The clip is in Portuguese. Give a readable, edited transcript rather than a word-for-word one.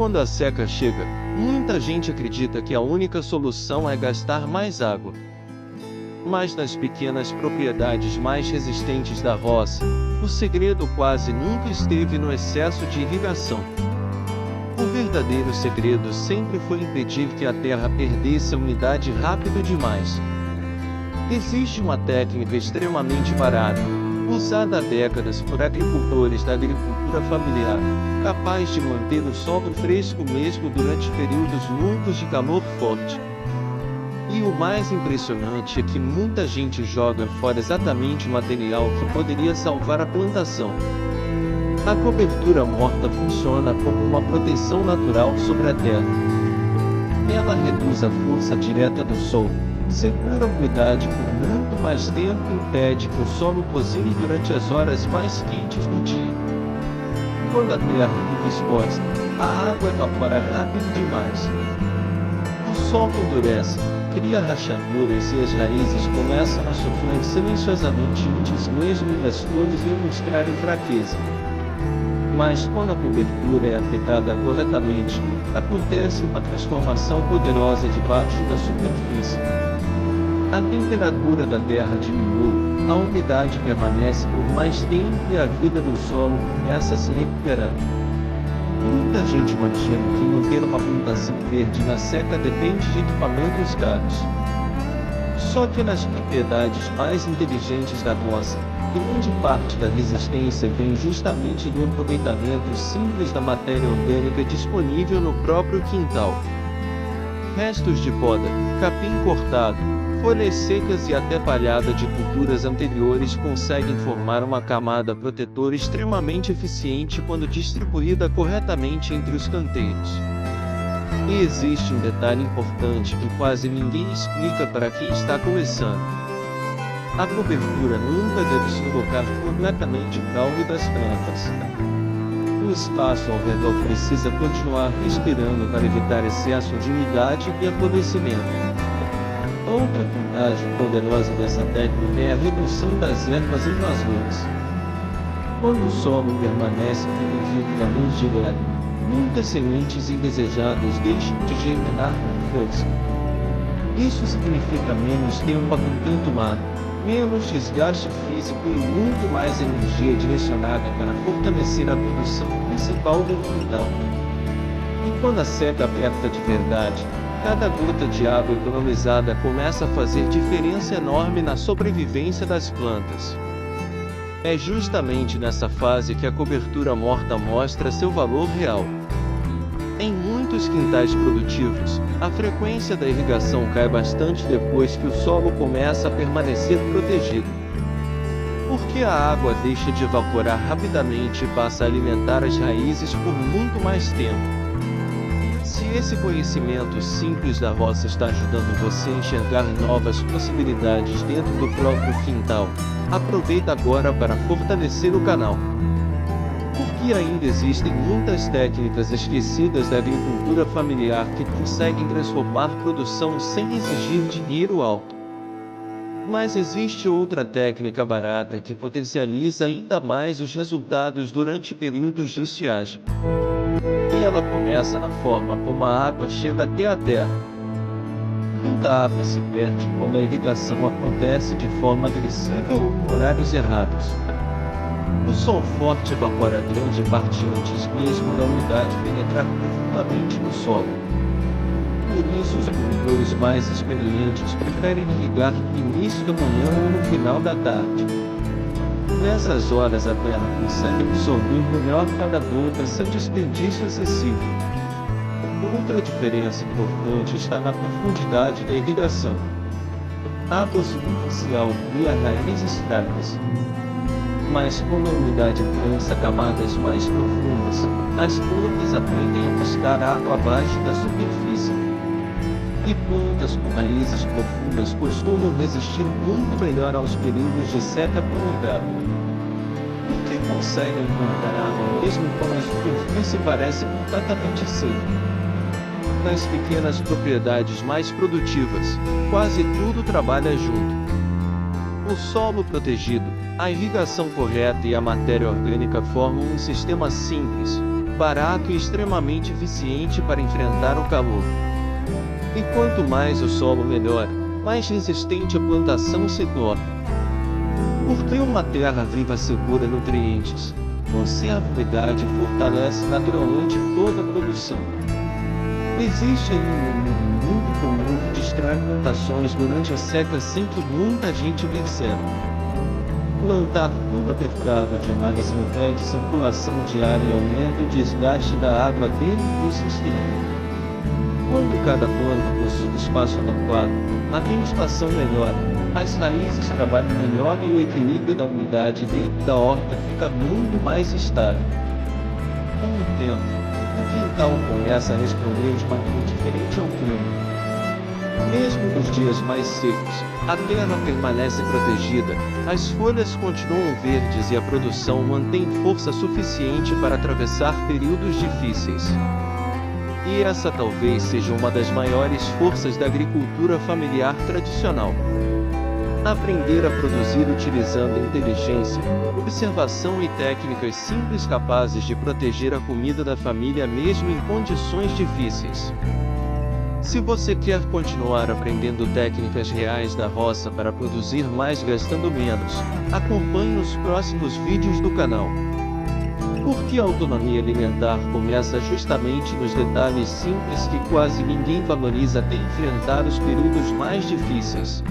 quando a seca chega, muita gente acredita que a única solução é gastar mais água. Mas nas pequenas propriedades mais resistentes da roça, o segredo quase nunca esteve no excesso de irrigação. O verdadeiro segredo sempre foi impedir que a terra perdesse a umidade rápido demais. Existe uma técnica extremamente barata, usada há décadas por agricultores da agricultura familiar, capaz de manter o solo fresco mesmo durante períodos longos de calor forte. E o mais impressionante é que muita gente joga fora exatamente o material que poderia salvar a plantação. A cobertura morta funciona como uma proteção natural sobre a terra. Ela reduz a força direta do sol, segura a umidade por muito mais tempo e impede que o solo cozinhe durante as horas mais quentes do dia. Quando a terra fica exposta, a água evapora rápido demais. O solo endurece, cria rachaduras e as raízes começam a sofrer silenciosamente antes mesmo das flores demonstrarem fraqueza. Mas quando a cobertura é afetada corretamente, acontece uma transformação poderosa debaixo da superfície. A temperatura da terra diminui, a umidade permanece por mais tempo e a vida do solo começa a se recuperar. Muita gente imagina que manter uma plantação verde na seca depende de equipamentos caros. Só que nas propriedades mais inteligentes da roça, grande parte da resistência vem justamente do aproveitamento simples da matéria orgânica disponível no próprio quintal. Restos de poda, capim cortado, folhas secas e até palhada de culturas anteriores conseguem formar uma camada protetora extremamente eficiente quando distribuída corretamente entre os canteiros. E existe um detalhe importante que quase ninguém explica para quem está começando. A cobertura nunca deve sufocar completamente o caule das plantas. O espaço ao redor precisa continuar respirando para evitar excesso de umidade e apodrecimento. Outra vantagem poderosa dessa técnica é a redução das ervas invasoras. Quando o solo permanece protegido da luz direta, muitas sementes indesejadas deixam de germinar com força. Isso significa menos tempo agregando mar, menos desgaste físico e muito mais energia direcionada para fortalecer a produção principal do quintal. E quando a seca aperta de verdade, cada gota de água economizada começa a fazer diferença enorme na sobrevivência das plantas. É justamente nessa fase que a cobertura morta mostra seu valor real. Em muitos quintais produtivos, a frequência da irrigação cai bastante depois que o solo começa a permanecer protegido. Porque a água deixa de evaporar rapidamente e passa a alimentar as raízes por muito mais tempo. Se esse conhecimento simples da roça está ajudando você a enxergar novas possibilidades dentro do próprio quintal, aproveita agora para fortalecer o canal. Porque ainda existem muitas técnicas esquecidas da agricultura familiar que conseguem transformar produção sem exigir dinheiro alto. Mas existe outra técnica barata que potencializa ainda mais os resultados durante períodos de estiagem. E ela começa na forma como a água chega até a terra. Muita água se perde quando a irrigação acontece de forma agressiva ou em horários errados. O sol forte evapora grande parte antes mesmo da umidade penetrar profundamente no solo. Por isso os agricultores mais experientes preferem irrigar no início da manhã ou no final da tarde. Nessas horas a terra consegue absorver melhor cada gota sem desperdício excessivo. Outra diferença importante está na profundidade da irrigação. Água superficial cria raízes fracas. Mas quando a umidade alcança camadas mais profundas, as plantas aprendem a buscar água abaixo da superfície. E plantas com raízes profundas costumam resistir muito melhor aos períodos de seca prolongada. Porque conseguem encontrar água mesmo quando a superfície parece completamente seca. Nas pequenas propriedades mais produtivas, quase tudo trabalha junto. O solo protegido, a irrigação correta e a matéria orgânica formam um sistema simples, barato e extremamente eficiente para enfrentar o calor. E quanto mais o solo melhor, mais resistente a plantação se torna. Porque uma terra viva segura nutrientes, conserva umidade e fortalece naturalmente toda a produção. Existe ainda um mundo muito comum de extrair plantações durante a seca sem que muita gente perceba. Plantar tudo apertado demais impede circulação de ar e aumenta o desgaste da água dentro do sistema. Quando cada planta possui espaço adequado, a vegetação melhora, as raízes trabalham melhor e o equilíbrio da umidade dentro da horta fica muito mais estável. Com o tempo, o quintal começa a responder de maneira diferente ao clima. Mesmo nos dias mais secos, a terra permanece protegida, as folhas continuam verdes e a produção mantém força suficiente para atravessar períodos difíceis. E essa talvez seja uma das maiores forças da agricultura familiar tradicional. Aprender a produzir utilizando inteligência, observação e técnicas simples capazes de proteger a comida da família mesmo em condições difíceis. Se você quer continuar aprendendo técnicas reais da roça para produzir mais gastando menos, acompanhe os próximos vídeos do canal. Porque a autonomia alimentar começa justamente nos detalhes simples que quase ninguém valoriza até enfrentar os períodos mais difíceis.